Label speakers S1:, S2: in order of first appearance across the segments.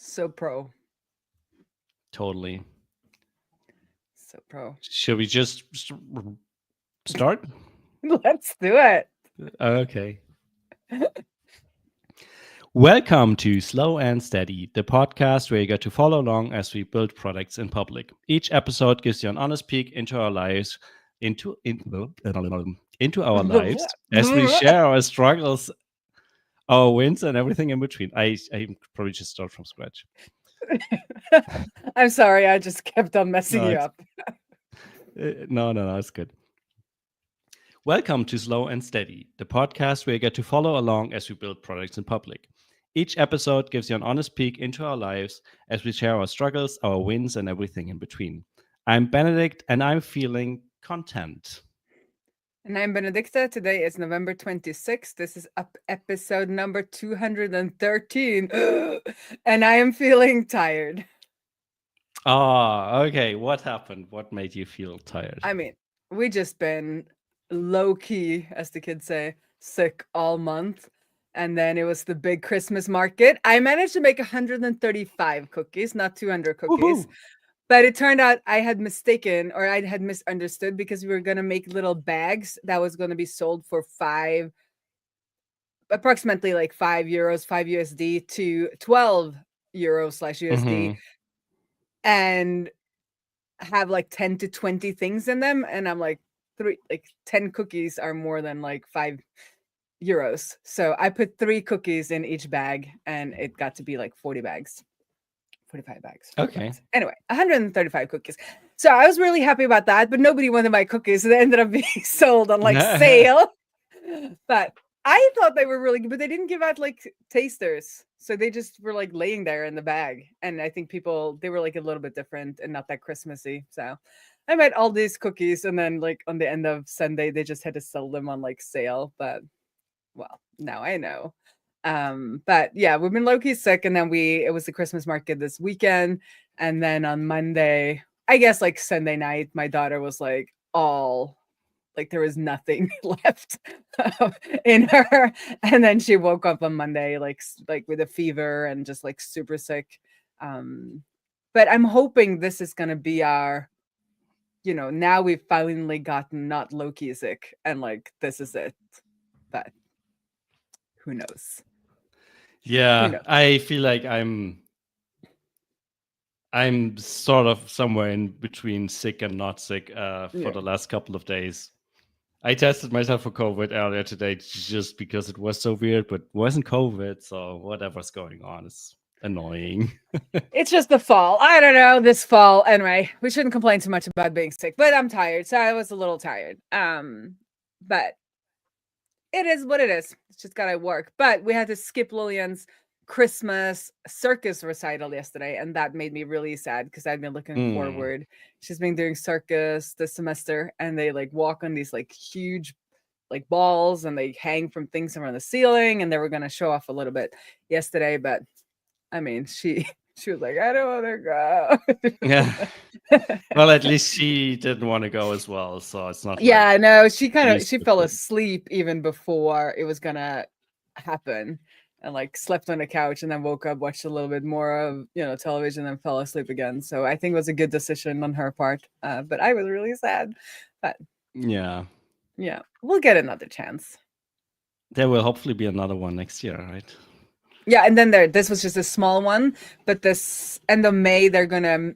S1: So pro.
S2: Totally.
S1: So pro.
S2: Should we just start?
S1: Let's do it.
S2: Okay. Welcome to Slow and Steady, the podcast where you get to follow along as we build products in public. Each episode gives you an honest peek into our lives, into our lives as we share our struggles, our wins, and everything in between. I probably just start from scratch.
S1: I'm sorry, I just kept on messing
S2: No,
S1: you
S2: it's,
S1: up.
S2: no, it's good. Welcome to Slow and Steady, the podcast where you get to follow along as we build products in public. Each episode gives you an honest peek into our lives as we share our struggles, our wins, and everything in between. I'm Benedict and I'm feeling content.
S1: And I'm Benedicta. Today is November 26th. This is episode number 213. And I am feeling tired.
S2: Okay. What happened? What made you feel tired?
S1: I mean, we just been low key, as the kids say, sick all month. And then it was the big Christmas market. I managed to make 135 cookies, not 200 cookies.
S2: Woohoo!
S1: But it turned out I had mistaken or I had misunderstood because we were going to make little bags that was going to be sold for approximately like €5, 5 USD to 12 euros slash USD,
S2: Mm-hmm.
S1: and have like 10 to 20 things in them. And I'm like, 10 cookies are more than like €5. So I put 3 cookies in each bag and it got to be like 40 bags. 45 bags. 40
S2: Okay.
S1: bags. Anyway, 135 cookies. So I was really happy about that, but nobody wanted my cookies. So they ended up being sold on like sale. But I thought they were really good, but they didn't give out like tasters. So they just were like laying there in the bag. And I think they were like a little bit different and not that Christmassy. So I made all these cookies. And then like on the end of Sunday, they just had to sell them on like sale. But well, now I know. But yeah, we've been low-key sick, and then it was the Christmas market this weekend, and then on Monday, I guess like Sunday night, my daughter was like all like there was nothing left in her, and then she woke up on Monday like with a fever and just like super sick. But I'm hoping this is gonna be our, now we've finally gotten not low-key sick, and like this is it. But who knows? Who
S2: Yeah,
S1: knows?
S2: I feel like I'm sort of somewhere in between sick and not sick for
S1: Yeah.
S2: the last couple of days. I tested myself for COVID earlier today just because it was so weird, but it wasn't COVID, so whatever's going on is annoying.
S1: It's just the fall. I don't know, this fall. Anyway, we shouldn't complain too much about being sick, but I'm tired. So I was a little tired. But it is what it is. It's just gotta work. But we had to skip Lillian's Christmas circus recital yesterday, and that made me really sad because I'd been looking
S2: Mm.
S1: forward. She's been doing circus this semester, and they like walk on these like huge like balls and they hang from things around the ceiling, and they were gonna show off a little bit yesterday, but I mean, she was like, I don't want to
S2: Yeah.
S1: go.
S2: Well, at least she didn't want to go as well, so it's not like
S1: Yeah, no,
S2: she's
S1: she fell
S2: different.
S1: asleep even before it was gonna happen, and like slept on the couch and then woke up, watched a little bit more of television, and fell asleep again. So I think it was a good decision on her part. But I was really sad. But
S2: Yeah.
S1: yeah, we'll get another chance.
S2: There will hopefully be another one next year, right?
S1: Yeah, and then this was just a small one, but this end of May they're gonna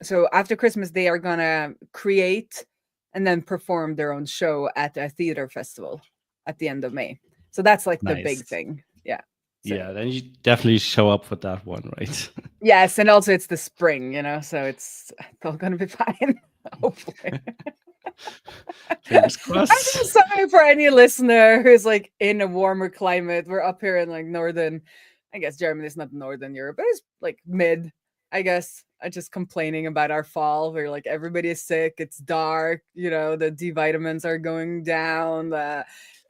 S1: so after Christmas they are gonna create and then perform their own show at a theater festival at the end of May. So that's like the big
S2: Nice.
S1: thing. Yeah. So
S2: Yeah, then you definitely show up for that one, right?
S1: yes, and also it's the spring, so it's all gonna be fine. Hopefully.
S2: Fingers
S1: I'm
S2: crossed.
S1: just sorry for any listener who's like in a warmer climate. We're up here in like northern, I guess Germany is not northern Europe, but it's like mid, I guess. I just complaining about our fall where like everybody is sick, it's dark, the D vitamins are going down.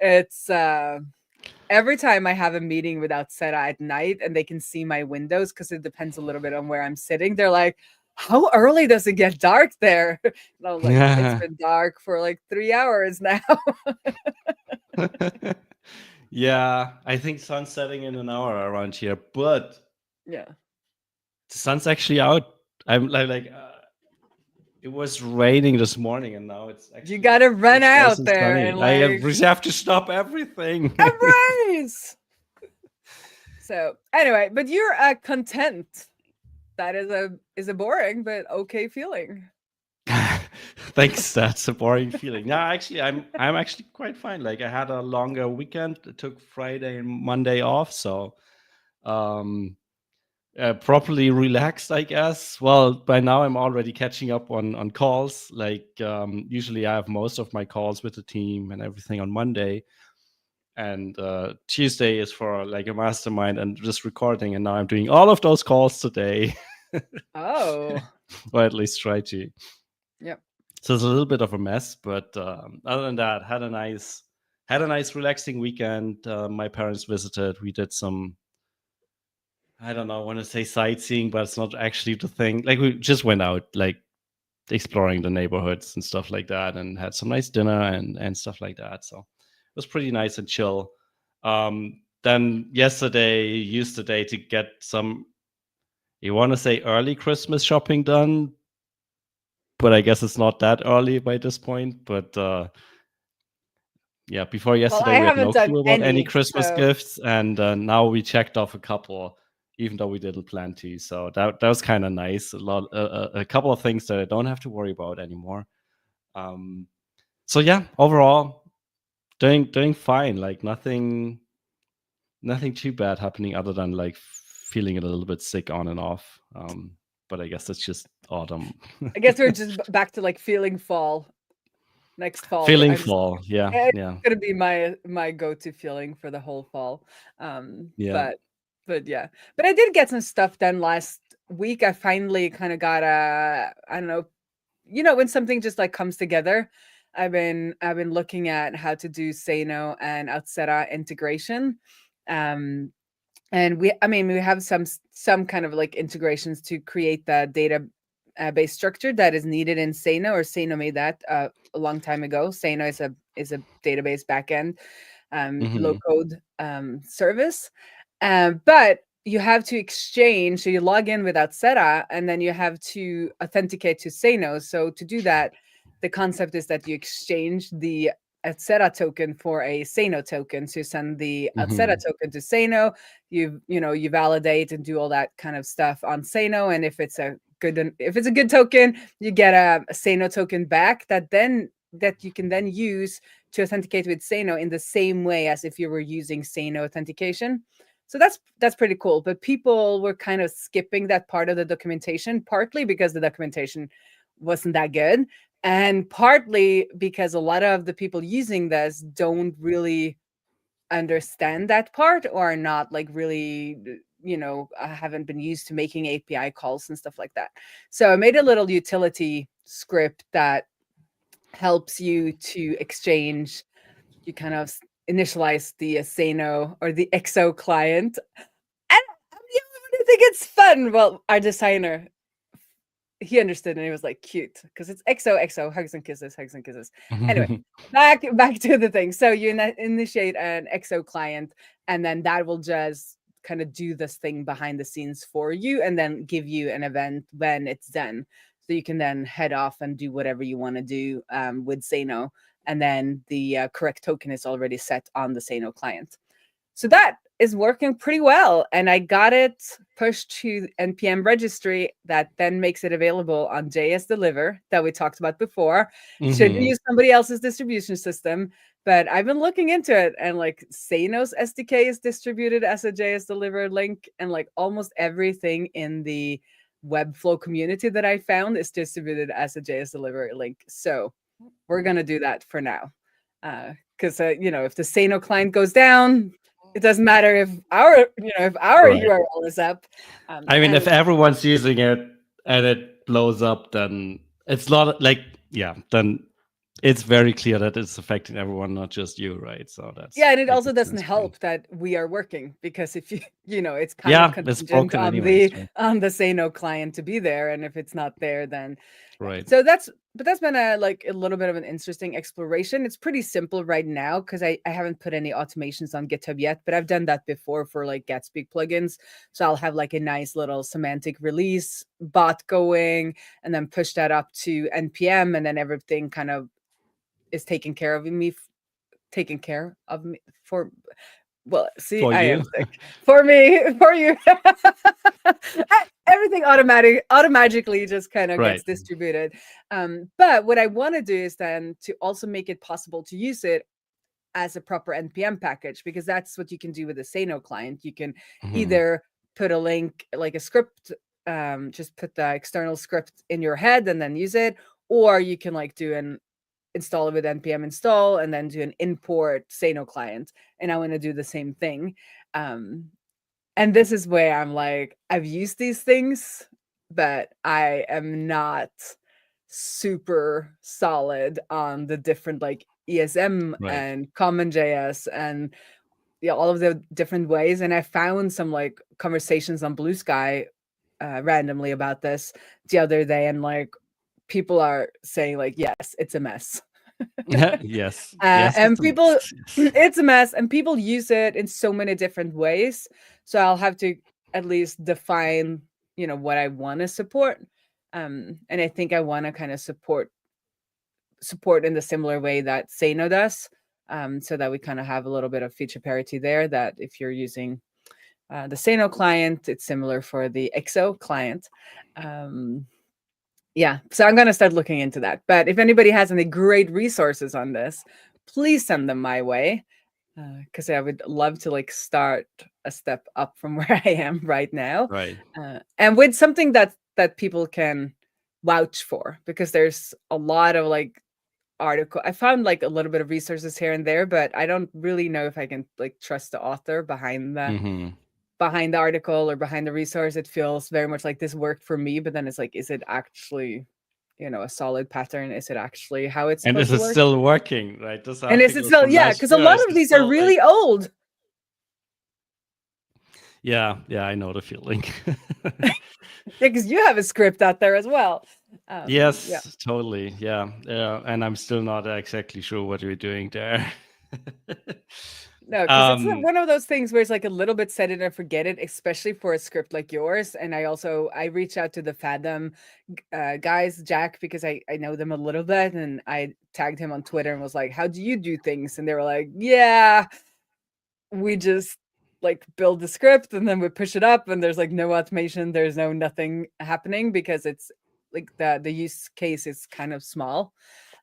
S1: It's every time I have a meeting with Outseta at night and they can see my windows because it depends a little bit on where I'm sitting, they're like, how early does it get dark there? And I was like, it's
S2: Yeah.
S1: been dark for like 3 hours now.
S2: Yeah, I think sun's setting in an hour around here, but
S1: Yeah.
S2: The sun's actually out. I'm it was raining this morning, and now it's
S1: You
S2: actually
S1: gotta run
S2: nice
S1: out
S2: and
S1: there
S2: sunny.
S1: and
S2: I
S1: like
S2: have to stop everything.
S1: embrace. So anyway, but you're content. That is a boring but okay feeling.
S2: Thanks. That's a boring feeling. No, actually, I'm actually quite fine. Like I had a longer weekend. I took Friday and Monday off, so properly relaxed, I guess. Well, by now I'm already catching up on calls. Like usually I have most of my calls with the team and everything on Monday, and Tuesday is for like a mastermind and just recording. And now I'm doing all of those calls today.
S1: Oh.
S2: Or at least try to.
S1: Yep.
S2: So it's a little bit of a mess, but other than that, had a nice relaxing weekend. My parents visited. We did some, I don't know, I want to say sightseeing, but it's not actually the thing. Like we just went out, like exploring the neighborhoods and stuff like that, and had some nice dinner and stuff like that. So it was pretty nice and chill. Then yesterday, used the day to get some, you want to say early Christmas shopping done, but I guess it's not that early by this point. But yeah, before
S1: Well,
S2: yesterday,
S1: I
S2: we had no
S1: haven't done
S2: clue about any
S1: any,
S2: Christmas
S1: so
S2: gifts, and now we checked off a couple, even though we didn't plan to. So that was kind of nice. A couple of things that I don't have to worry about anymore. So yeah, overall, doing fine. Like nothing too bad happening other than like feeling a little bit sick on and off. But I guess that's just autumn.
S1: I guess we're just back to like feeling fall. Next fall.
S2: Feeling fall. Yeah.
S1: It's gonna be my go-to feeling for the whole fall.
S2: Yeah.
S1: But yeah. But I did get some stuff done last week. I finally kind of got I don't know, when something just like comes together. I've been looking at how to do Sano and Outsera integration. And we have some kind of like integrations to create the data base structure that is needed in Sano, or Sano made that a long time ago. Sano is a database backend low code service, but you have to exchange. So you log in with Outsera, and then you have to authenticate to Sano. So to do that, the concept is that you exchange the Outsera token for a Sano token. So you send the Outsera token to Sano. You validate and do all that kind of stuff on Sano, and if it's a good token, you get a Sano token back that you can then use to authenticate with Sano in the same way as if you were using Sano authentication. So that's pretty cool. But people were kind of skipping that part of the documentation, partly because the documentation wasn't that good, and partly because a lot of the people using this don't really understand that part, or are not like really, haven't been used to making API calls and stuff like that. So I made a little utility script that helps you to exchange. You kind of initialize the Sano or the XO client. And I think it's fun. Well, our designer, he understood, and he was like, cute, because it's XO, hugs and kisses. Anyway, back to the thing. So you initiate an XO client, and then that will just kind of do this thing behind the scenes for you, and then give you an event when it's done. So you can then head off and do whatever you want to do with Sano, and then the correct token is already set on the Sano client. So that is working pretty well, and I got it pushed to NPM registry that then makes it available on JS Deliver that we talked about before. Should use somebody else's distribution system, but I've been looking into it, and like Sano's SDK is distributed as a JS Deliver link, and like almost everything in the Webflow community that I found is distributed as a JS Deliver link. So we're gonna do that for now, because if the Sano client goes down, it doesn't matter if our
S2: Right.
S1: URL is up.
S2: I mean, if everyone's using it and it blows up, then it's not like, then it's very clear that it's affecting everyone, not just you, right? So that's
S1: and it also doesn't help that we are working, because if it's kind of contingent
S2: broken
S1: on
S2: anyways,
S1: on the Sano client to be there, and if it's not there, then
S2: Right.
S1: So that's been a little bit of an interesting exploration. It's pretty simple right now because I haven't put any automations on GitHub yet, but I've done that before for like Gatsby plugins. So I'll have like a nice little semantic release bot going and then push that up to NPM, and then everything kind of is taken care of me for, well, see,
S2: For
S1: I
S2: you.
S1: am sick. For me, for you. Everything automatically just kind of
S2: Right.
S1: gets distributed. But what I want to do is then to also make it possible to use it as a proper NPM package, because that's what you can do with the Sano client. You can
S2: Mhm.
S1: either put a link, like a script, just put the external script in your head and then use it, or you can like do an install it with npm install and then do an import Sano client. And I want to do the same thing. And this is where I'm like, I've used these things, but I am not super solid on the different like ESM
S2: Right.
S1: and CommonJS and all of the different ways. And I found some like conversations on Blue Sky randomly about this the other day, and like people are saying like, yes, it's a mess.
S2: Yes.
S1: And
S2: It's a
S1: people,
S2: mess. Yes.
S1: it's a mess, and people use it in so many different ways. So I'll have to at least define, what I want to support. And I think I want to kind of support in the similar way that Sano does, so that we kind of have a little bit of feature parity there. That if you're using the Sano client, it's similar for the XO client. Yeah, so I'm going to start looking into that. But if anybody has any great resources on this, please send them my way, because I would love to like start a step up from where I am right now,
S2: Right.
S1: and with something that people can vouch for, because there's a lot of like article. I found like a little bit of resources here and there, but I don't really know if I can like trust the author behind the
S2: Mhm.
S1: article or behind the resource. It feels very much like this worked for me, but then it's like, is it actually, a solid pattern? Is it actually how it's
S2: And
S1: supposed
S2: this
S1: to
S2: is
S1: work?
S2: still working, right? This
S1: And is it
S2: article
S1: still,
S2: from
S1: yeah,
S2: last
S1: because a
S2: year
S1: lot
S2: is
S1: of these are
S2: still like,
S1: really old.
S2: yeah, I know the feeling.
S1: Yeah, because you have a script out there as well.
S2: Yes,
S1: Yeah.
S2: totally. Yeah. And I'm still not exactly sure what we're doing there.
S1: No, because it's one of those things where it's like a little bit set it and forget it, especially for a script like yours. And I reached out to the Fathom guys, Jack, because I know them a little bit, and I tagged him on Twitter and was like, how do you do things? And they were like, yeah, we just like build the script and then we push it up, and there's like no automation, there's nothing happening, because it's like the use case is kind of small.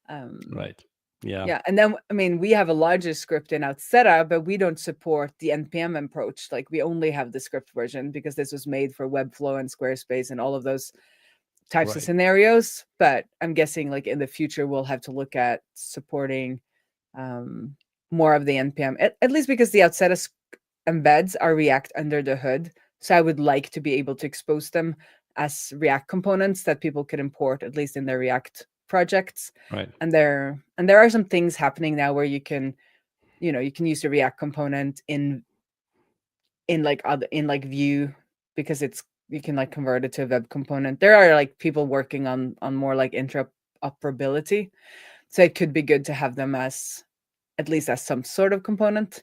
S2: Right. Yeah.
S1: Yeah, and then I mean, we have a larger script in Outseta, but we don't support the npm approach. Like, we only have the script version because this was made for Webflow and Squarespace and all of those types of
S2: Right.
S1: scenarios. But I'm guessing like in the future we'll have to look at supporting more of the npm, at least because the Outseta embeds are React under the hood. So I would like to be able to expose them as React components that people could import, at least in their React projects.
S2: Right.
S1: And there are some things happening now where you can use the React component in like Vue, because you can like convert it to a web component. There are like people working on more like interoperability, so it could be good to have them as at least as some sort of component.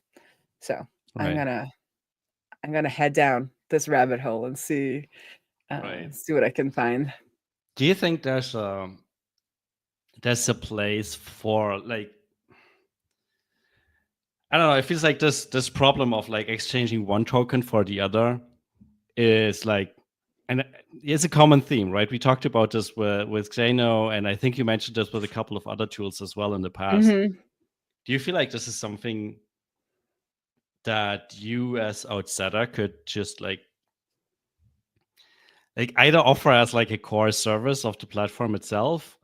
S1: So
S2: Right.
S1: I'm gonna head down this rabbit hole and see what I can find.
S2: Do you think there's a place for like, I don't know, it feels like this problem of like exchanging one token for the other is like, and it's a common theme, right? We talked about this with Xano, and I think you mentioned this with a couple of other tools as well in the past.
S1: Mhm.
S2: Do you feel like this is something that you as Outseta could just like either offer as like a core service of the platform itself,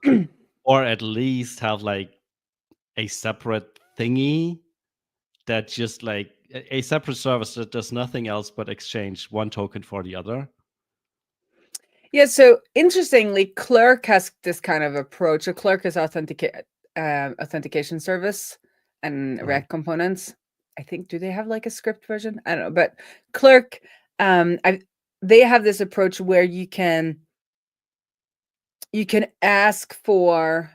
S2: or at least have like a separate thingy that just like a separate service that does nothing else but exchange one token for the other?
S1: Yeah, so interestingly, Clerk has this kind of approach. A Clerk is authentication service and
S2: Right.
S1: React components. I think, do they have like a script version? I don't know, but Clerk, they have this approach where you can you can ask for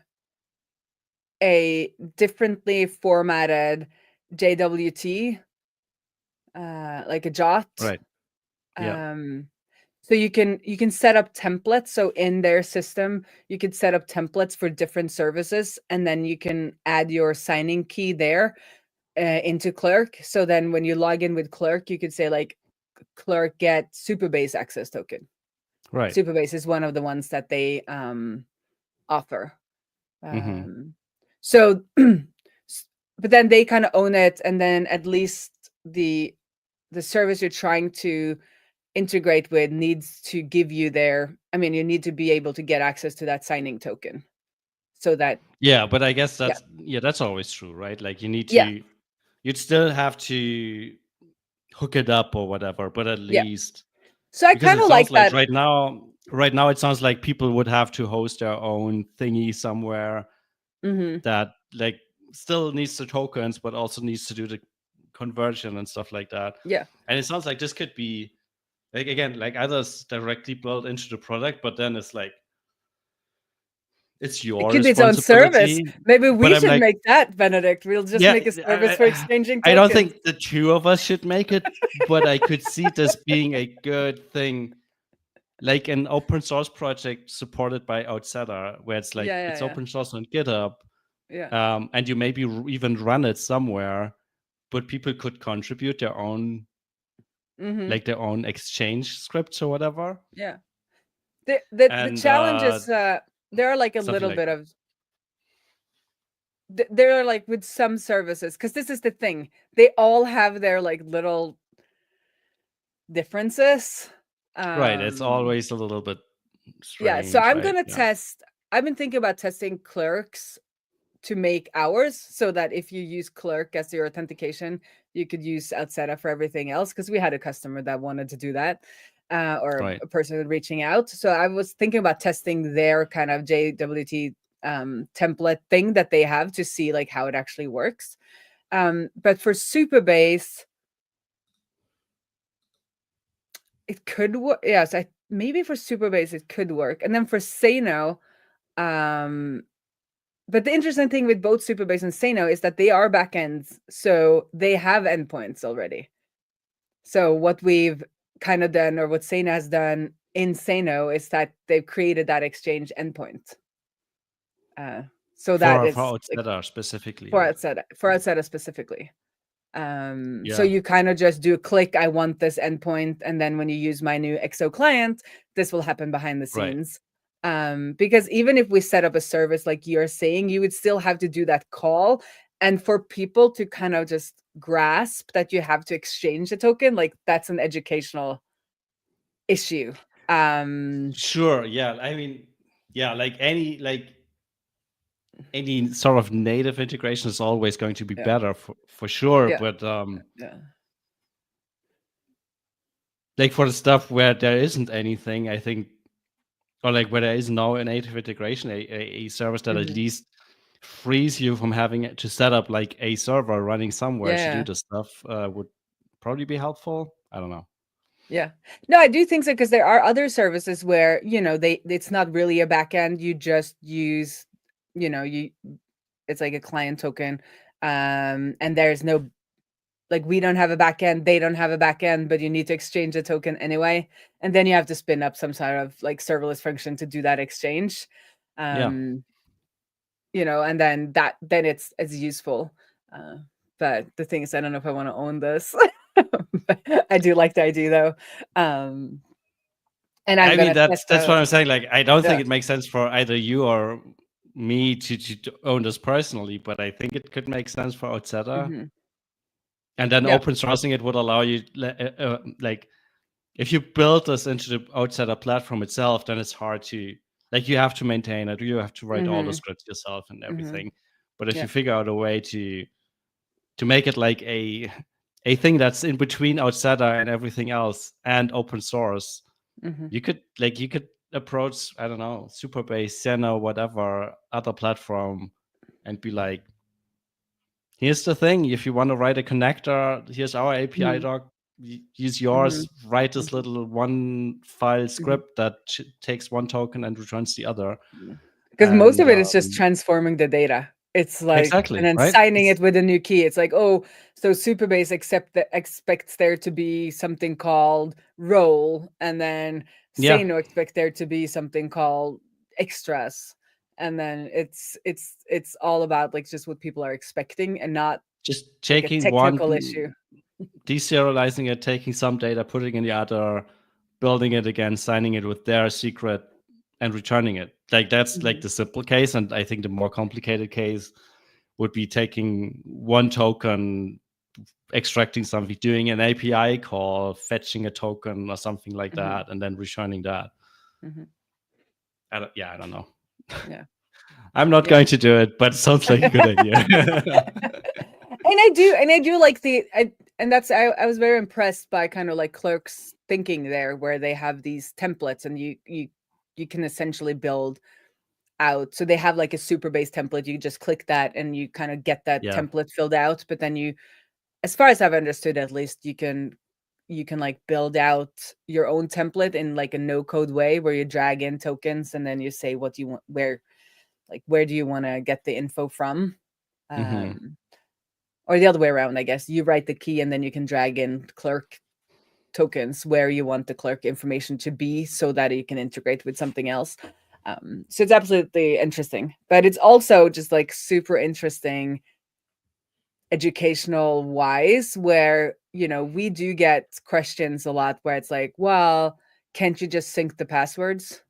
S1: a differently formatted JWT, like a JOT.
S2: Right. Yeah.
S1: So you can set up templates. So in their system, you could set up templates for different services, and then you can add your signing key there into Clerk. So then when you log in with Clerk, you could say like, Clerk get Supabase access token.
S2: Right.
S1: Supabase is one of the ones that they offer.
S2: Mm-hmm.
S1: So, but then they kind of own it, and then at least the service you're trying to integrate with needs to give you you need to be able to get access to that signing token, so that
S2: Yeah, but I guess that's always true, right? Like you need
S1: yeah
S2: to, you'd still have to hook it up or whatever, but at
S1: yeah.
S2: least,
S1: So I
S2: because
S1: kind
S2: it
S1: of like
S2: sounds like
S1: that.
S2: right now it sounds like people would have to host their own thingy somewhere
S1: Mm-hmm.
S2: that like still needs the tokens, but also needs to do the conversion and stuff like that.
S1: Yeah,
S2: And it sounds like this could be like, again, like either it's directly built into the product, but then it's like it's your
S1: it could be its own service.
S2: responsibility.
S1: Maybe
S2: But
S1: we
S2: I'm
S1: should
S2: like,
S1: make that, Benedict. We'll just
S2: yeah,
S1: make a service for exchanging
S2: I don't
S1: tokens.
S2: think the two of us should make it, but I could see this being a good thing, like an open source project supported by Outseta, where it's like it's
S1: Yeah.
S2: open source on GitHub,
S1: Yeah.
S2: and you maybe even run it somewhere, but people could contribute their own,
S1: Mm-hmm.
S2: like their own exchange scripts or whatever.
S1: Yeah. The
S2: And
S1: challenge is there are like a
S2: something
S1: little
S2: like
S1: bit
S2: that.
S1: of there are like with some services, because this is the thing, they all have their like little differences.
S2: Right, it's always a little bit
S1: Yeah, so
S2: strange,
S1: I'm
S2: right?
S1: gonna
S2: Yeah.
S1: test. I've been thinking about testing Clerks to make ours, so that if you use Clerk as your authentication, you could use Outseta for everything else, because we had a customer that wanted to do that, or
S2: Right.
S1: a person reaching out. So I was thinking about testing their kind of JWT template thing that they have, to see like how it actually works. But for Supabase, it could work. Yes, maybe for Supabase it could work. And then for Sano, but the interesting thing with both Supabase and Sano is that they are backends, so they have endpoints already. So what we've kind of done, or what Sano has done in Sano, is that they've created that exchange endpoint. So that
S2: For
S1: is like,
S2: Outseta specifically.
S1: for
S2: Or...
S1: Outseta specifically. So
S2: Yeah.
S1: you kind of just do a click, I want this endpoint, and then when you use my new XO client, this will happen behind the
S2: Right.
S1: scenes. Because even if we set up a service like you're saying, you would still have to do that call, and for people to kind of just grasp that you have to exchange the token, like that's an educational issue.
S2: Sure. Yeah. I mean, yeah, like any sort of native integration is always going to be better for sure.
S1: Yeah.
S2: But
S1: Yeah.
S2: like for the stuff where there isn't anything, I think, or like where there is no native integration, a service that at least frees you from having to set up like a server running somewhere to do this stuff would probably be helpful. I don't know.
S1: Yeah. No, I do think so, because there are other services where, it's not really a backend. You just use, it's like a client token. And there's no, like, we don't have a backend, they don't have a backend, but you need to exchange a token anyway. And then you have to spin up some sort of like serverless function to do that exchange. And then it's useful. But the thing is, I don't know if I want to own this. I do like the idea though. And
S2: I mean, that's what I'm saying. Like, I don't think
S1: Yeah.
S2: it makes sense for either you or me to own this personally, but I think it could make sense for Outseta. And then open sourcing it would allow you, like, if you build this into the Outseta platform itself, then it's hard to, like, you have to maintain it, you have to write all the scripts yourself and everything. But if you figure out a way to make it like a thing that's in between Outseta and everything else and open source, you could approach, I don't know, Supabase, Sano, whatever other platform, and be like, here's the thing, if you want to write a connector, here's our API doc, use yours, write this
S1: Mhm.
S2: little one file script that takes one token and returns the other.
S1: Because most of
S2: And
S1: it is just transforming the data. It's like,
S2: exactly,
S1: and then
S2: right?
S1: signing it with a new key. It's like, oh, so Supabase expects there to be something called role, and then
S2: Yeah.
S1: Sano expect there to be something called extras, and then it's all about like just what people are expecting and not
S2: just
S1: like a
S2: taking
S1: technical
S2: one,
S1: issue.
S2: deserializing it, taking some data, putting in the other, building it again, signing it with their secret, and returning it. Like that's like the simple case. And I think the more complicated case would be taking one token, extracting something, doing an API call, fetching a token or something like that, and then returning that. I don't know.
S1: Yeah.
S2: I'm not going to do it, but it sounds like a good idea.
S1: And I do like and that's I was very impressed by kind of like Clerk's thinking there, where they have these templates and you can essentially build out. So they have like a Supabase template. You just click that and you kind of get that template filled out. But then you, as far as I've understood, at least you can like build out your own template in like a no code way where you drag in tokens and then you say what you want, where do you want to get the info from? Or the other way around, I guess. You write the key and then you can drag in Clerk tokens where you want the Clerk information to be so that you can integrate with something else. So it's absolutely interesting, but it's also just like super interesting educational wise, where, you know, we do get questions a lot where it's like, well, can't you just sync the passwords?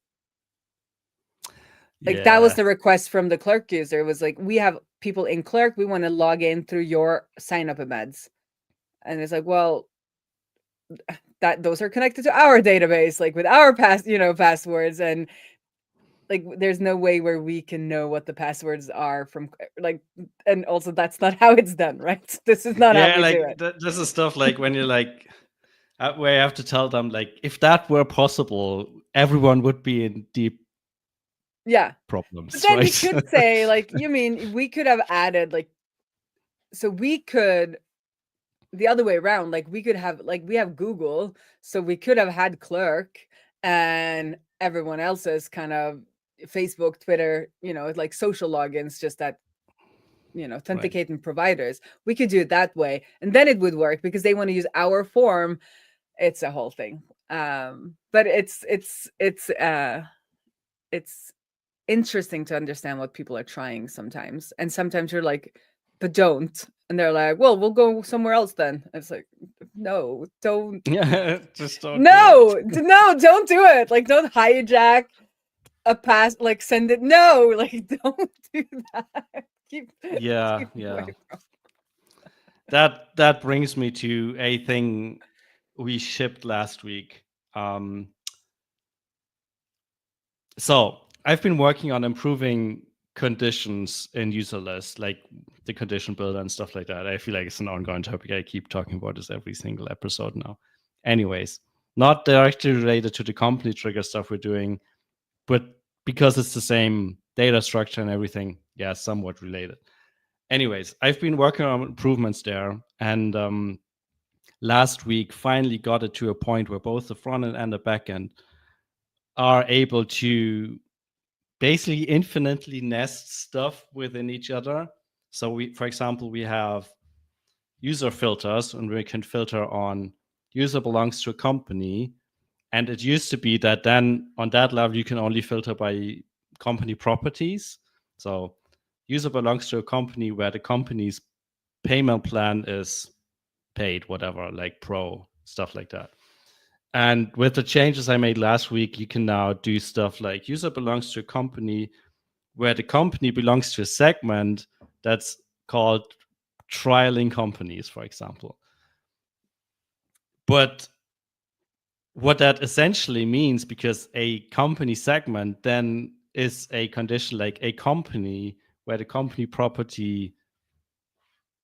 S1: Like that was the request from the Clerk user. It was like, we have people in Clerk, we want to log in through your sign up embeds. And it's like, well, that those are connected to our database, like with our passwords, and like there's no way where we can know what the passwords are from, like, and also that's not how it's done, right? This is not how we
S2: like
S1: do it.
S2: this is stuff like when you're like where you have to tell them like if that were possible, everyone would be in deep problems.
S1: But then
S2: right?
S1: you could say like, you mean we could have added like, so we could the other way around, like we could have, like we have Google, so we could have had Clerk and everyone else's kind of Facebook, Twitter, like social logins, just that, authenticating providers. We could do it that way, and then it would work because they want to use our form. It's a whole thing. But it's interesting to understand what people are trying sometimes, and sometimes you're like, but don't, and they're like, well, we'll go somewhere else then. It's like, no, don't.
S2: Just don't
S1: no don't do it. Like, don't hijack a pass, like send it. No, like don't do that. keep
S2: that brings me to a thing we shipped last week. So I've been working on improving conditions in user lists, like the condition builder and stuff like that. I feel like it's an ongoing topic. I keep talking about this every single episode now. Anyways, not directly related to the company trigger stuff we're doing, but because it's the same data structure and everything, yeah, somewhat related. Anyways, I've been working on improvements there, and last week finally got it to a point where both the front end and the back end are able to basically infinitely nest stuff within each other. So we, for example, we have user filters, and we can filter on user belongs to a company. And it used to be that then on that level, you can only filter by company properties. So user belongs to a company where the company's payment plan is paid, whatever, like pro, stuff like that. And with the changes I made last week, you can now do stuff like user belongs to a company where the company belongs to a segment that's called trialing companies, for example. But what that essentially means, because a company segment then is a condition like a company where the company property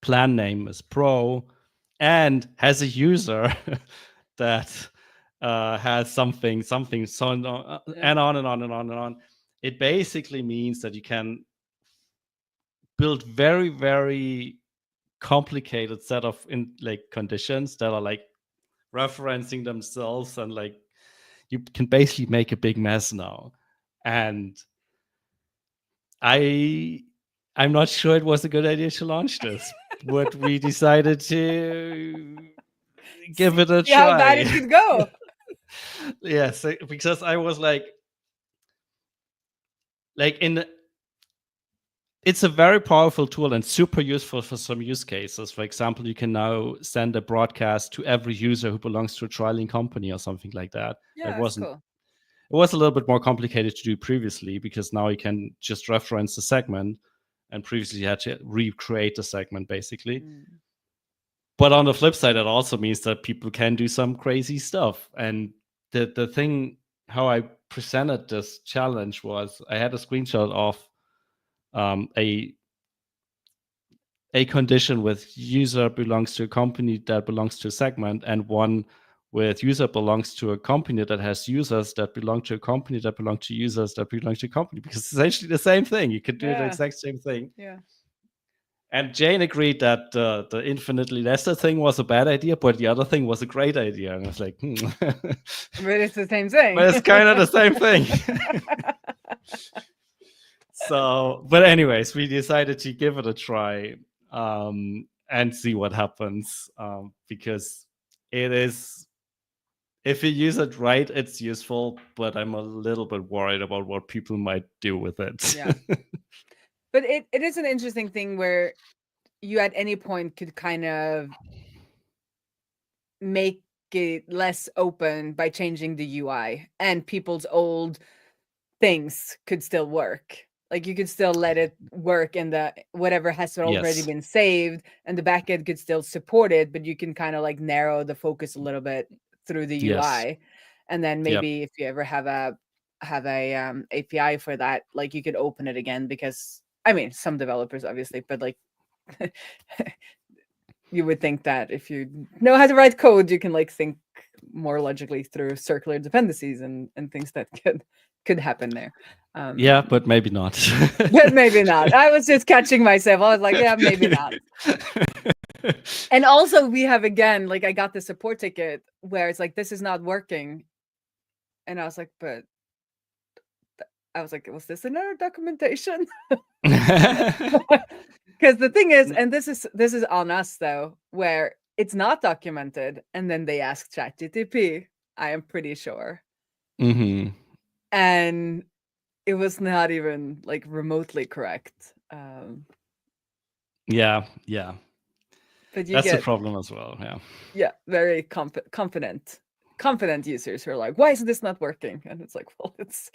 S2: plan name is pro and has a user that has something, so on, and on and on and on and on. It basically means that you can build very, very complicated set of conditions that are like referencing themselves, and like you can basically make a big mess now. And I'm not sure it was a good idea to launch this, but we decided to give it a
S1: See how bad it
S2: try.
S1: could go.
S2: Yes, because I was like it's a very powerful tool and super useful for some use cases. For example, you can now send a broadcast to every user who belongs to a trialing company or something like that.
S1: Yeah, that's cool.
S2: It was a little bit more complicated to do previously, because now you can just reference the segment, and previously you had to recreate the segment basically. But on the flip side, it also means that people can do some crazy stuff. And the thing, how I presented this challenge was, I had a screenshot of a condition with user belongs to a company that belongs to a segment, and one with user belongs to a company that has users that belong to a company that belong to users that belong to a company, because it's essentially the same thing. You could do the exact same thing.
S1: Yeah.
S2: And Jane agreed that the infinitely lesser thing was a bad idea, but the other thing was a great idea. And I was like,
S1: But it's the same thing.
S2: But it's kind of the same thing. So, but anyways, we decided to give it a try and see what happens, because it is, if you use it right, it's useful, but I'm a little bit worried about what people might do with it.
S1: Yeah. But it is an interesting thing where you at any point could kind of make it less open by changing the UI, and people's old things could still work. Like you could still let it work in the whatever has already
S2: Yes.
S1: been saved, and the backend could still support it, but you can kind of like narrow the focus a little bit through the
S2: Yes.
S1: UI. And then maybe if you ever have a API for that, like you could open it again, because I mean, some developers obviously, but like you would think that if you know how to write code, you can like think more logically through circular dependencies and things that could happen there.
S2: Yeah, but maybe not.
S1: But maybe not. I was just catching myself. I was like, yeah, maybe not. And also we have, again, like I got the support ticket where it's like, this is not working. And I was like, but I was like, was this in our documentation? Because the thing is, and this is on us though, where it's not documented, and then they ask ChatGPT, I am pretty sure. And it was not even like remotely correct.
S2: Yeah.
S1: But
S2: that's the problem as well.
S1: Yeah, very confident users who are like, why is this not working? And it's like, well, it's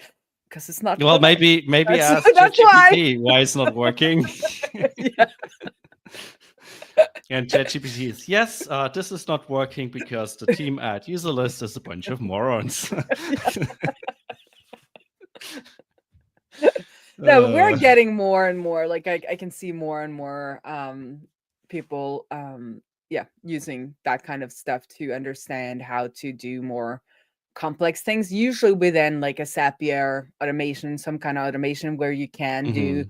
S1: because it's not.
S2: Well, maybe ask
S1: that's
S2: ChatGPT why it's not working.
S1: Yeah.
S2: And ChatGPT is, yes, this is not working because the team at user list is a bunch of morons.
S1: No, but we're getting more and more, like I can see more and more people using that kind of stuff to understand how to do more complex things, usually within like a Zapier automation, some kind of automation where you can do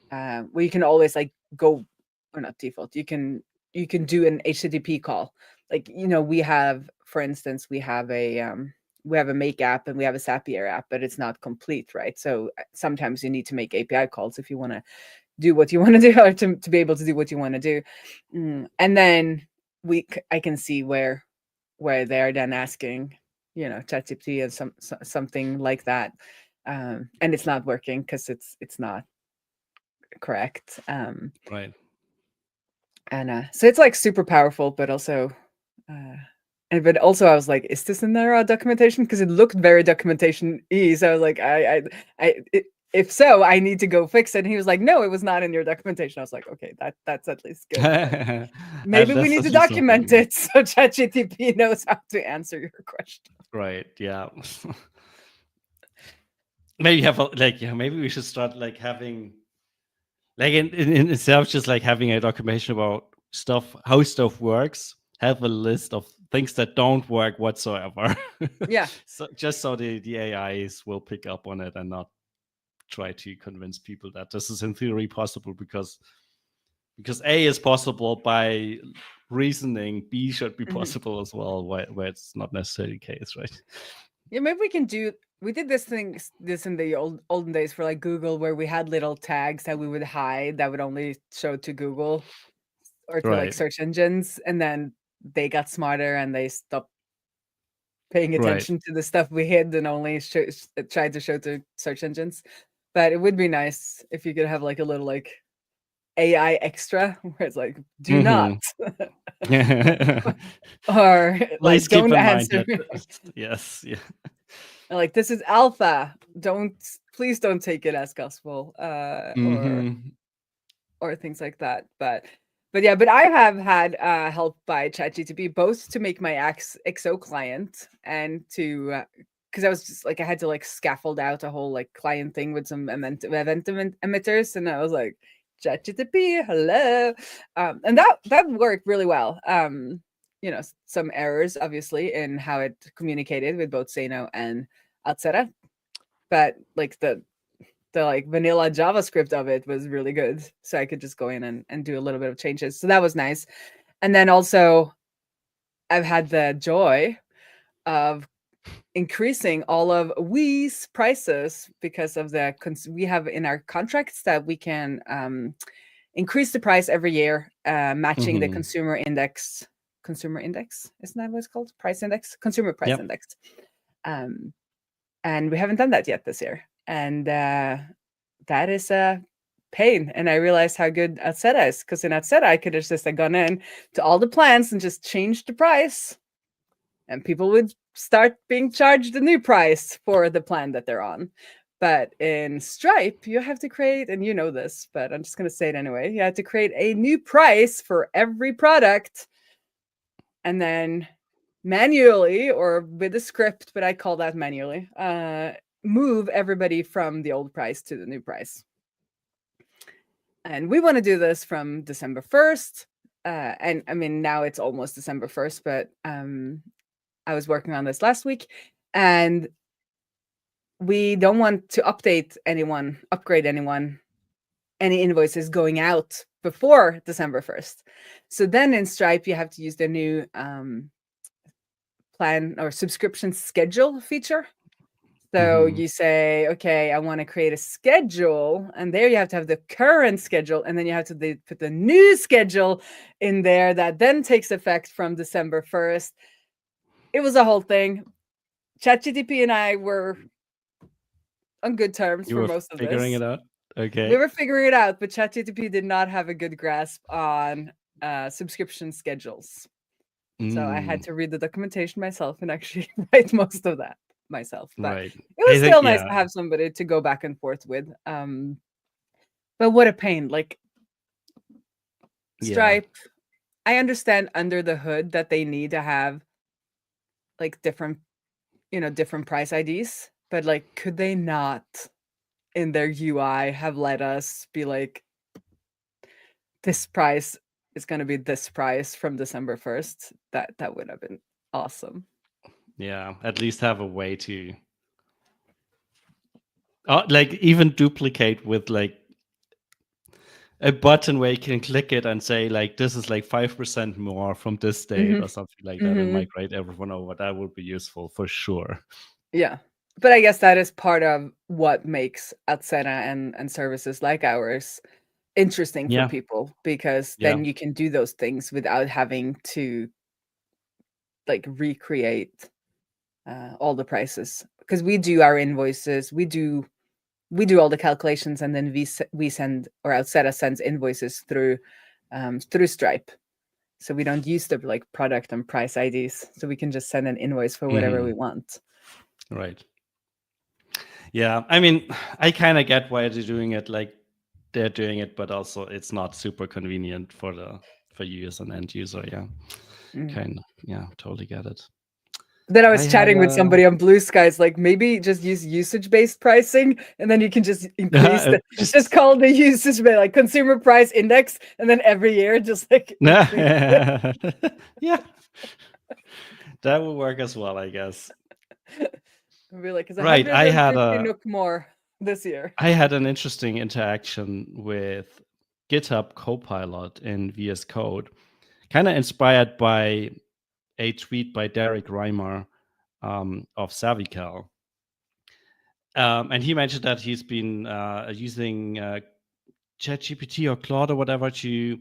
S1: where you can always like go, or not default, you can do an HTTP call. Like, you know, we have, for instance, we have a Make app and we have a Zapier app, but it's not complete, right? So sometimes you need to make API calls if you want to do what you want to do, or to be able to do what you want to do. And then I can see where they're then asking, you know, ChatGPT and something like that, and it's not working because it's not correct.
S2: Right.
S1: And so it's like super powerful, but also but also I was like, is this in their documentation? Because it looked very documentation-y. So I was like, if so, I need to go fix it. And he was like, no, it was not in your documentation. I was like, okay, that's at least good. Maybe we need to document it so ChatGPT knows how to answer your question.
S2: Right. Yeah. Maybe maybe we should start like having like in itself, just like having a documentation about how stuff works. Have a list of things that don't work whatsoever.
S1: Yeah.
S2: So just so the AIs will pick up on it and not try to convince people that this is in theory possible, because because A is possible by reasoning, B should be
S1: Mhm.
S2: possible as well, where it's not necessarily the case, right?
S1: Yeah, maybe we can do. We did this in the olden days for like Google, where we had little tags that we would hide that would only show to Google or to like
S2: Right,
S1: search engines, and then they got smarter and they stopped paying
S2: right.
S1: attention to the stuff we hid and only tried to show to search engines. But it would be nice if you could have like a little like AI extra where it's like, do not, or like
S2: Please keep
S1: don't
S2: in mind
S1: answer.
S2: that. Yes, yeah.
S1: Like this is alpha. Please don't take it as gospel,
S2: Mm-hmm.
S1: or things like that. But yeah, but I have had help by ChatGPT both to make my XO client and to because I was just like I had to like scaffold out a whole like client thing with some event emitters, and I was like ChatGPT, hello, and that worked really well. Some errors obviously in how it communicated with both Sano and Altera, but like the like vanilla JavaScript of it was really good. So I could just go in and do a little bit of changes. So that was nice. And then also I've had the joy of increasing all of We's prices because of we have in our contracts that we can increase the price every year, matching the
S2: Mm-hmm.
S1: consumer index, isn't that what it's called? Price index, consumer price
S2: Yep.
S1: index. And we haven't done that yet this year. And that is a pain. And I realized how good Atseta is, because in Atseta, I could have just gone in to all the plans and just changed the price, and people would start being charged the new price for the plan that they're on. But in Stripe, you have to create, and you know this, but I'm just going to say it anyway. You have to create a new price for every product, and then manually or with a script, but I call that manually, move everybody from the old price to the new price. And we want to do this from December 1st. And I mean, now it's almost December 1st, but I was working on this last week, and we don't want to upgrade anyone, any invoices going out before December 1st. So then in Stripe, you have to use the new plan or subscription schedule feature. So you say, okay, I want to create a schedule, and there you have to have the current schedule, and then you have to put the new schedule in there that then takes effect from December 1st. It was a whole thing. ChatGPT and I were on good terms for most of this.
S2: Figuring it out? Okay.
S1: We were figuring it out, but ChatGPT did not have a good grasp on subscription schedules. So I had to read the documentation myself and actually write most of that myself. But
S2: Right.
S1: it was still nice to have somebody to go back and forth with. But what a pain. Like Stripe, I understand under the hood that they need to have like different price IDs, but like could they not in their UI have let us be like, this price is going to be this price from December 1st? That would have been awesome.
S2: Yeah, at least have a way to like even duplicate with like a button where you can click it and say like this is like 5% more from this date or something like that, and migrate everyone over. That would be useful for sure.
S1: Yeah, but I guess that is part of what makes Atsena and services like ours interesting for people, because then you can do those things without having to like recreate all the prices, because we do our invoices, we do all the calculations, and then we send, or Atseta sends invoices through Stripe, so we don't use the like product and price IDs, so we can just send an invoice for whatever we want.
S2: Right. Yeah, I mean, I kind of get why they're doing it like they're doing it, but also it's not super convenient for you as an end user. Yeah, kind of. Yeah, totally get it.
S1: Then I was chatting with somebody on Blue Skies, like maybe just use usage-based pricing, and then you can just increase just call the usage like consumer price index, and then every year just like
S2: yeah, that will work as well, I guess.
S1: Be like,
S2: right, I had
S1: NOK more this year.
S2: I had an interesting interaction with GitHub Copilot in VS Code, kind of inspired by a tweet by Derek Reimer of Savical. And he mentioned that he's been using ChatGPT or Claude or whatever to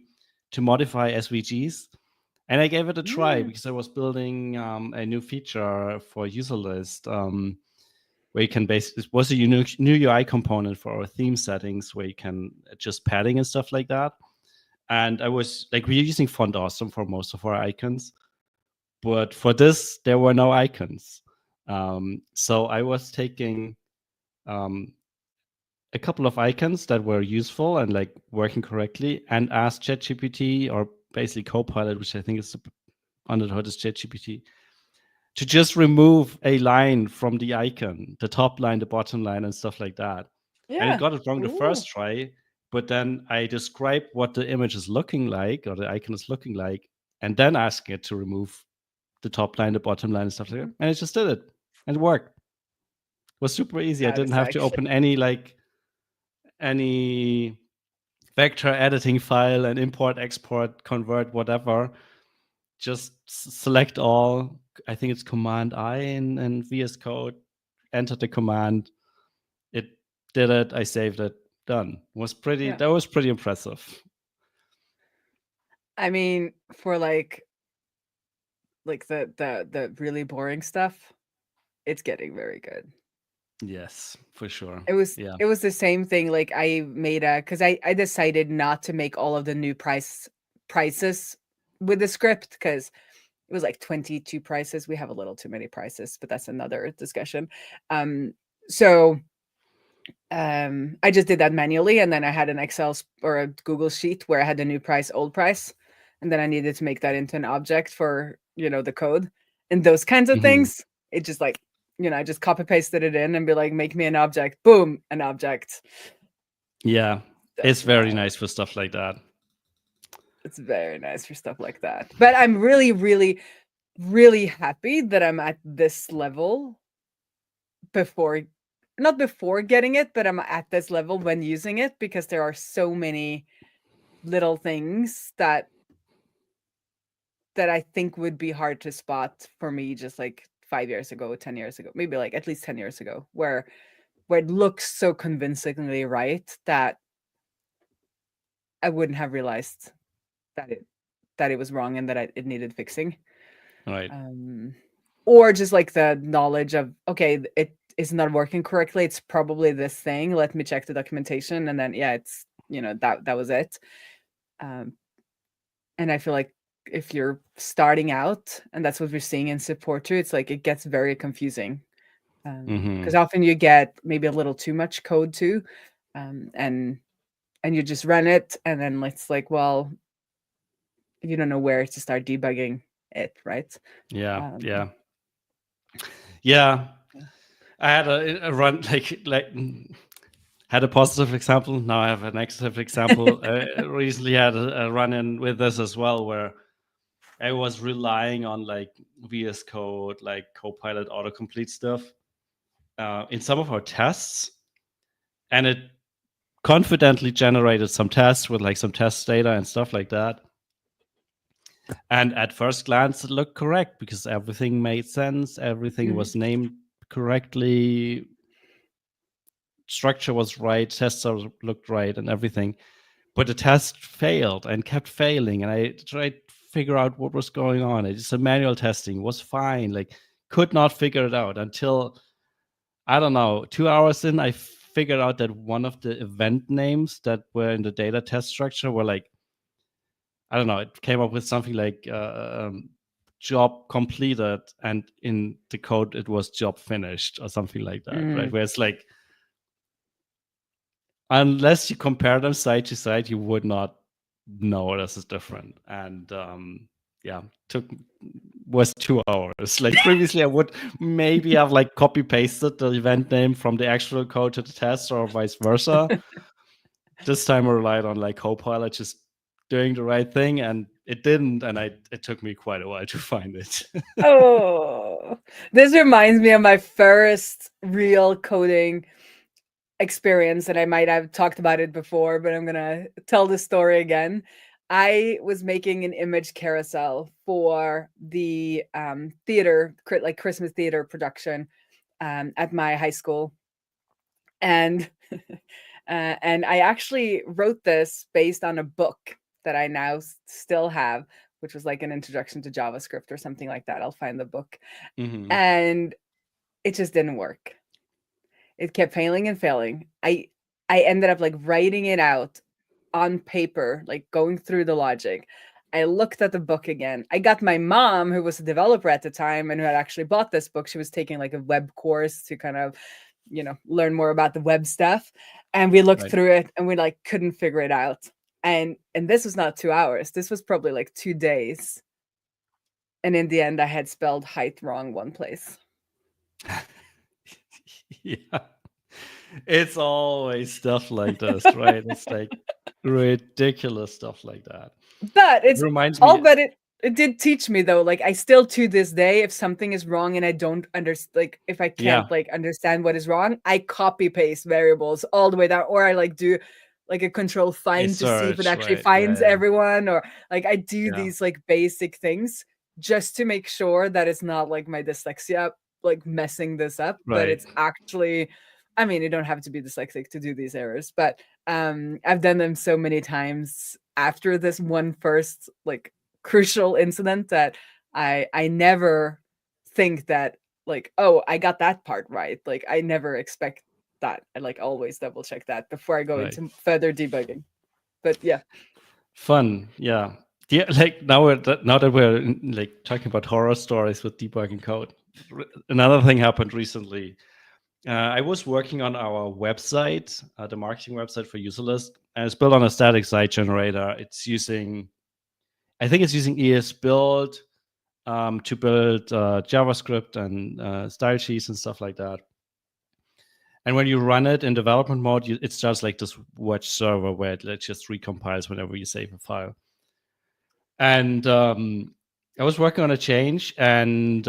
S2: modify SVGs. And I gave it a try because I was building a new feature for user list where you can basically, it was a new UI component for our theme settings where you can adjust padding and stuff like that. And I was like, we're using Font Awesome for most of our icons, but for this, there were no icons. So I was taking a couple of icons that were useful and like working correctly and asked ChatGPT, or basically Copilot, which I think is under the hood is ChatGPT, to just remove a line from the icon, the top line, the bottom line, and stuff like that. And it got it wrong the first try, but then I described what the image is looking like, or the icon is looking like, and then asking it to remove the top line, the bottom line, and stuff like that. And it just did it. And it worked. It was super easy. I didn't have to open any vector editing file and import, export, convert, whatever. Just select all. I think it's Command I in VS Code. Enter the command. It did it. I saved it. Done. That was pretty impressive.
S1: I mean, for like the really boring stuff, it's getting very good.
S2: Yes, for sure.
S1: It was the same thing. Like I made because I decided not to make all of the new prices with the script because it was like 22 prices. We have a little too many prices, but that's another discussion. So I just did that manually, and then I had an Excel or a Google sheet where I had the new price, old price, and then I needed to make that into an object for the code and those kinds of things. It just like I just copy pasted it in and be like, make me an object. Boom, an object.
S2: Yeah, it's very nice for stuff like that.
S1: It's very nice for stuff like that. But I'm really, really, really happy that I'm at this level not before getting it, but I'm at this level when using it because there are so many little things that I think would be hard to spot for me just like 5 years ago, 10 years ago, maybe like at least 10 years ago, where it looks so convincingly right that I wouldn't have realized that it was wrong and that it needed fixing.
S2: Right.
S1: Or just like the knowledge of, okay, it is not working correctly. It's probably this thing. Let me check the documentation. And then, it's, that was it. And I feel like if you're starting out, and that's what we're seeing in support too, it's like it gets very confusing because often you get maybe a little too much code too, and you just run it, and then it's like, well, you don't know where to start debugging it, right?
S2: Yeah. I had a run like had a positive example. Now I have a negative example. Recently had a run-in with this as well, where I was relying on like VS Code, like Copilot autocomplete stuff in some of our tests, and it confidently generated some tests with like some test data and stuff like that. And at first glance, it looked correct because everything made sense. Everything was named correctly. Structure was right. Tests looked right and everything. But the test failed and kept failing. And I tried to figure out what was going on. It's a manual testing, was fine. Like, could not figure it out until, I don't know, 2 hours in, I figured out that one of the event names that were in the data test structure were like, I don't know, it came up with something like job completed, and in the code it was job finished or something like that, right? Where it's like, unless you compare them side to side, you would not know this is different. And was 2 hours. Like previously I would maybe have like copy pasted the event name from the actual code to the test or vice versa. This time I relied on like Copilot just doing the right thing, and it didn't, and it took me quite a while to find it.
S1: Oh, this reminds me of my first real coding experience, and I might have talked about it before, but I'm gonna tell the story again. I was making an image carousel for the theater, like Christmas theater production at my high school, and and I actually wrote this based on a book that I now still have, which was like an introduction to JavaScript or something like that. I'll find the book, and it just didn't work. It kept failing and failing. I ended up like writing it out on paper, like going through the logic. I looked at the book again. I got my mom, who was a developer at the time and who had actually bought this book. She was taking like a web course to kind of, learn more about the web stuff. And we looked through it and we like couldn't figure it out. And this was not 2 hours. This was probably like 2 days. And in the end, I had spelled height wrong one place.
S2: Yeah. It's always stuff like this, right? It's like ridiculous stuff like that.
S1: But it
S2: reminds
S1: all
S2: me.
S1: but it did teach me though. Like I still to this day, if something is wrong and I don't understand, like if I can't like understand what is wrong, I copy paste variables all the way down, or I like do like a control find to see if it actually finds everyone, or like I do these like basic things just to make sure that it's not like my dyslexia like messing this up, but it's actually, I mean, you don't have to be dyslexic to do these errors, but I've done them so many times after this one first like crucial incident that I never think that like, oh, I got that part right. Like I never expect that. I like always double check that before I go into further debugging. But yeah.
S2: Fun. Yeah. Yeah, like now that we're like talking about horror stories with debugging code, another thing happened recently. I was working on our website, the marketing website for Userlist, and it's built on a static site generator. It's using, I think it's using ESBuild to build JavaScript and style sheets and stuff like that. And when you run it in development mode, it's just like this watch server where it just recompiles whenever you save a file. And I was working on a change, and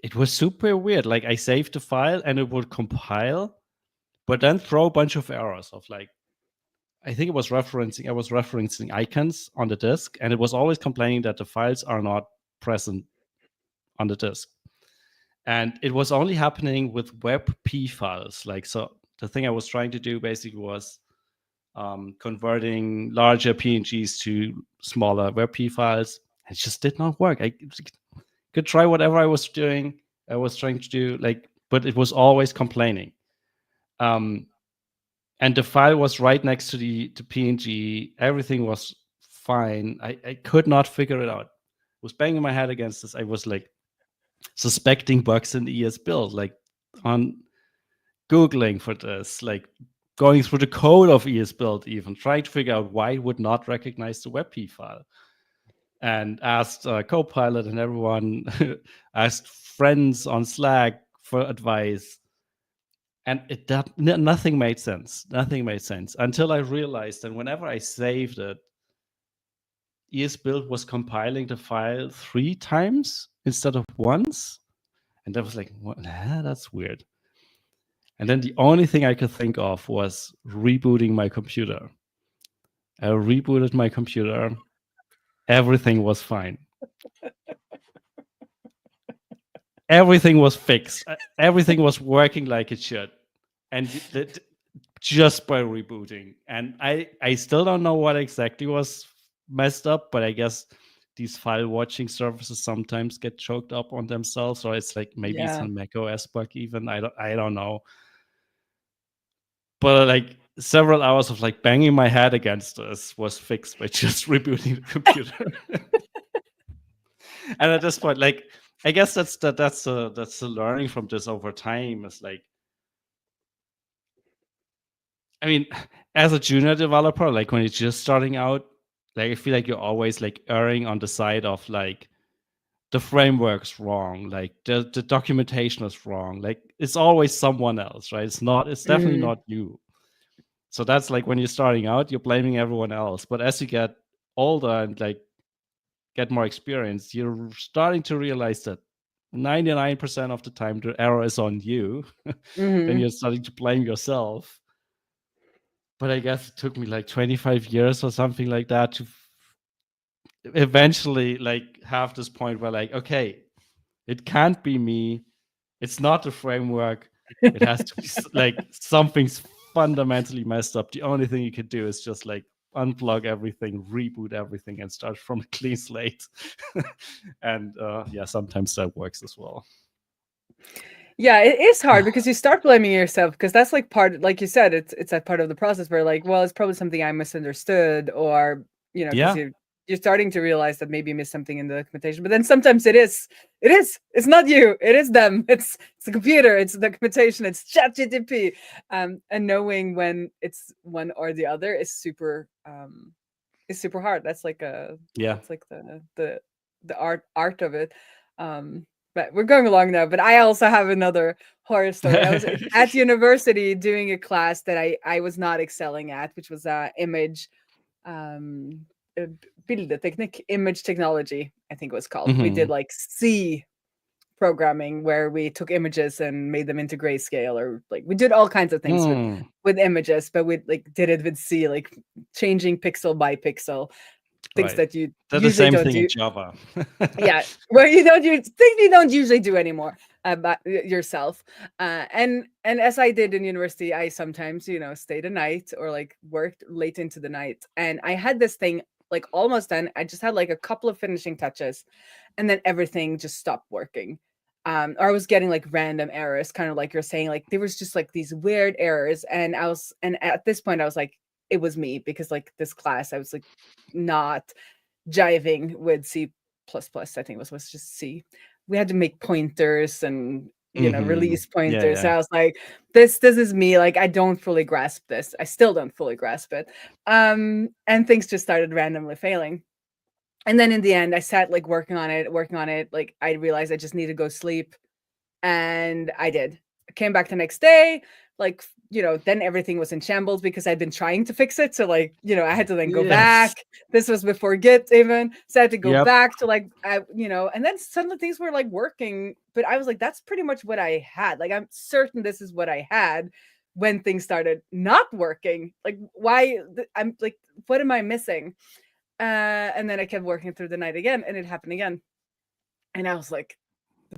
S2: it was super weird. Like I saved the file and it would compile, but then throw a bunch of errors of like, I think I was referencing icons on the disk, and it was always complaining that the files are not present on the disk. And it was only happening with WebP files. Like, so the thing I was trying to do basically was converting larger PNGs to smaller WebP files. It just did not work. I could try whatever I was doing. I was trying to do but it was always complaining. And the file was right next to the PNG. Everything was fine. I could not figure it out. I was banging my head against this. I was like suspecting bugs in ESBuild, like on Googling for this, like going through the code of ESBuild, even trying to figure out why it would not recognize the WebP file. And asked Copilot and everyone, asked friends on Slack for advice. And nothing made sense. Nothing made sense until I realized that whenever I saved it, ESBuild was compiling the file 3 times instead of once. And I was like, what? That's weird. And then the only thing I could think of was rebooting my computer. I rebooted my computer. Everything was fine. Everything was fixed. Everything was working like it should. And just by rebooting. And I still don't know what exactly was messed up, but I guess these file watching services sometimes get choked up on themselves, or it's like maybe it's a macOS bug even. I don't know. But like several hours of like banging my head against this was fixed by just rebooting the computer. And at this point, like I guess that's the learning from this over time is like, I mean, as a junior developer, like when you're just starting out, like I feel like you're always like erring on the side of like the framework's wrong, like the documentation is wrong, like it's always someone else, right? It's definitely not you. So that's like when you're starting out, you're blaming everyone else. But as you get older and like get more experience, you're starting to realize that 99% of the time the error is on you. Then you're starting to blame yourself. But I guess it took me like 25 years or something like that to eventually like have this point where like, okay, it can't be me. It's not the framework. It has to be like something's fundamentally messed up. The only thing you could do is just like unplug everything, reboot everything, and start from a clean slate. And yeah, sometimes that works as well.
S1: Yeah, it is hard because you start blaming yourself because that's like part, like you said, it's that part of the process where like, well, it's probably something I misunderstood, or because
S2: Yeah.
S1: you're starting to realize that maybe you missed something in the documentation. But then sometimes it's not you, it is them, it's the computer, it's the documentation, it's ChatGPT. And knowing when it's one or the other is super hard. That's like
S2: Yeah.
S1: that's like the art of it. But we're going along now. But I also have another horror story. I was at university doing a class that I was not excelling at, which was image, bildeteknikk, image technology, I think it was called. We did like C programming where we took images and made them into grayscale, or like we did all kinds of things with images, but we like did it with C, like changing pixel by pixel, things that you
S2: That's
S1: usually
S2: the same
S1: don't
S2: thing
S1: do.
S2: in Java.
S1: Yeah, where you don't use things you don't usually do anymore yourself. And as I did in university, I sometimes stayed a night or like worked late into the night, and I had this thing like almost done. I just had like a couple of finishing touches, and then everything just stopped working. Or I was getting like random errors, kind of like you're saying, like there was just like these weird errors, and at this point I was like, it was me, because like this class I was like not jiving with C++. I think it was just C. We had to make pointers and release pointers.
S2: Yeah.
S1: I was like, this is me. Like I don't fully grasp this. I still don't fully grasp it. And things just started randomly failing. And then in the end, I sat like working on it. Like I realized I just need to go sleep, and I did. I came back the next day, like then everything was in shambles because I'd been trying to fix it. So like I had to then go back. This was before Git even, so I had to go back to like and then suddenly things were like working. But I was like, that's pretty much what I had. Like I'm certain this is what I had when things started not working. Like why? I'm like, what am I missing? And then I kept working through the night again, and it happened again. And I was like,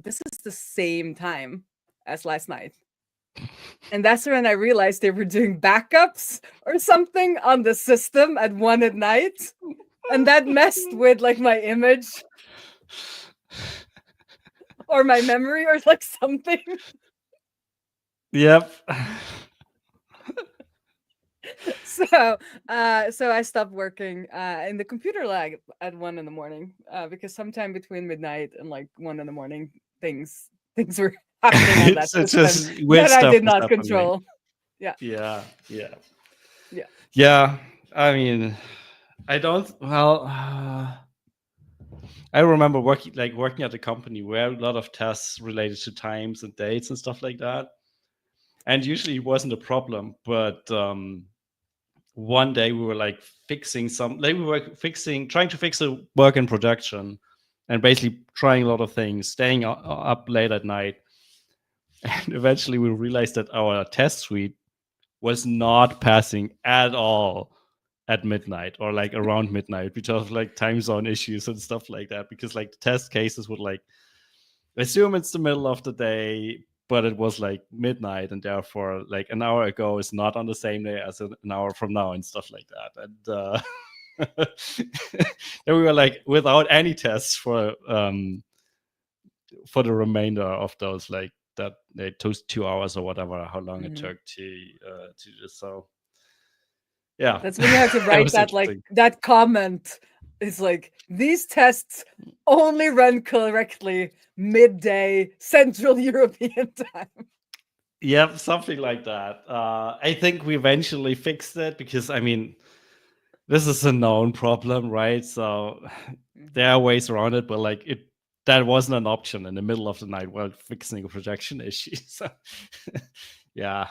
S1: this is the same time as last night. And that's when I realized they were doing backups or something on the system at 1 at night. And that messed with like my image or my memory or like something.
S2: Yep.
S1: So I stopped working in the computer lab at 1 in the morning because sometime between midnight and like 1 in the morning, things were happening on that
S2: It's
S1: system
S2: just weird
S1: that I
S2: stuff
S1: did
S2: was
S1: not
S2: happening.
S1: control. Yeah.
S2: I mean, I don't. Well, I remember working at a company where a lot of tests related to times and dates and stuff like that, and usually it wasn't a problem. But one day we were like trying to fix a work in production, and basically trying a lot of things, staying up late at night, and eventually we realized that our test suite was not passing at all at midnight or like around midnight because of like time zone issues and stuff like that, because like the test cases would like assume it's the middle of the day, but it was like midnight, and therefore like an hour ago is not on the same day as an hour from now and stuff like that. And then we were like without any tests for the remainder of those like that they took 2 hours or whatever, how long it took to do. So yeah,
S1: that's when you have to write that like that comment. It's like, these tests only run correctly midday Central European time.
S2: Yep, something like that. I think we eventually fixed it because I mean, this is a known problem, right? So there are ways around it, but like that wasn't an option in the middle of the night while fixing a projection issue. So yeah,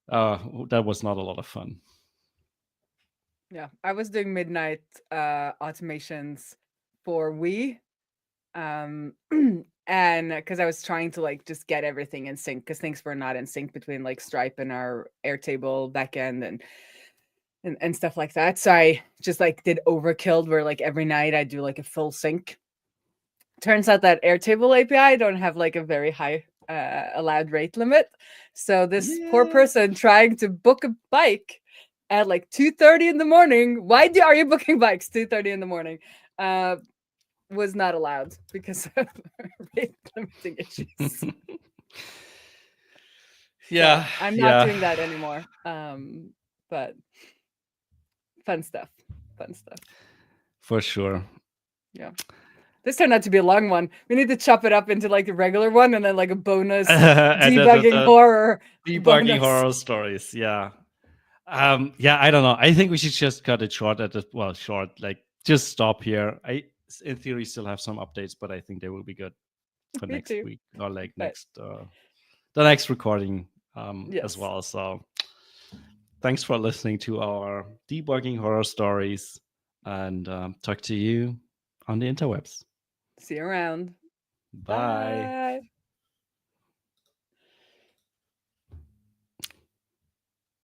S2: that was not a lot of fun.
S1: Yeah, I was doing midnight automations for Wii, And because I was trying to like just get everything in sync, because things were not in sync between like Stripe and our Airtable backend and stuff like that. So I just like did overkill where like every night I do like a full sync. Turns out that Airtable API don't have like a very high allowed rate limit. So this poor person trying to book a bike at like 2:30 in the morning. Are you booking bikes 2:30 in the morning? Was not allowed because of rate limiting issues.
S2: Yeah,
S1: so I'm not doing that anymore. But fun stuff.
S2: For sure.
S1: Yeah. This turned out to be a long one. We need to chop it up into like a regular one and then like a bonus debugging horror.
S2: Debugging horror stories. Yeah. Yeah, I don't know. I think we should just cut it short like just stop here. I in theory still have some updates, but I think they will be good for next week or like the next recording as well. So thanks for listening to our debugging horror stories, and talk to you on the interwebs.
S1: See you around.
S2: Bye.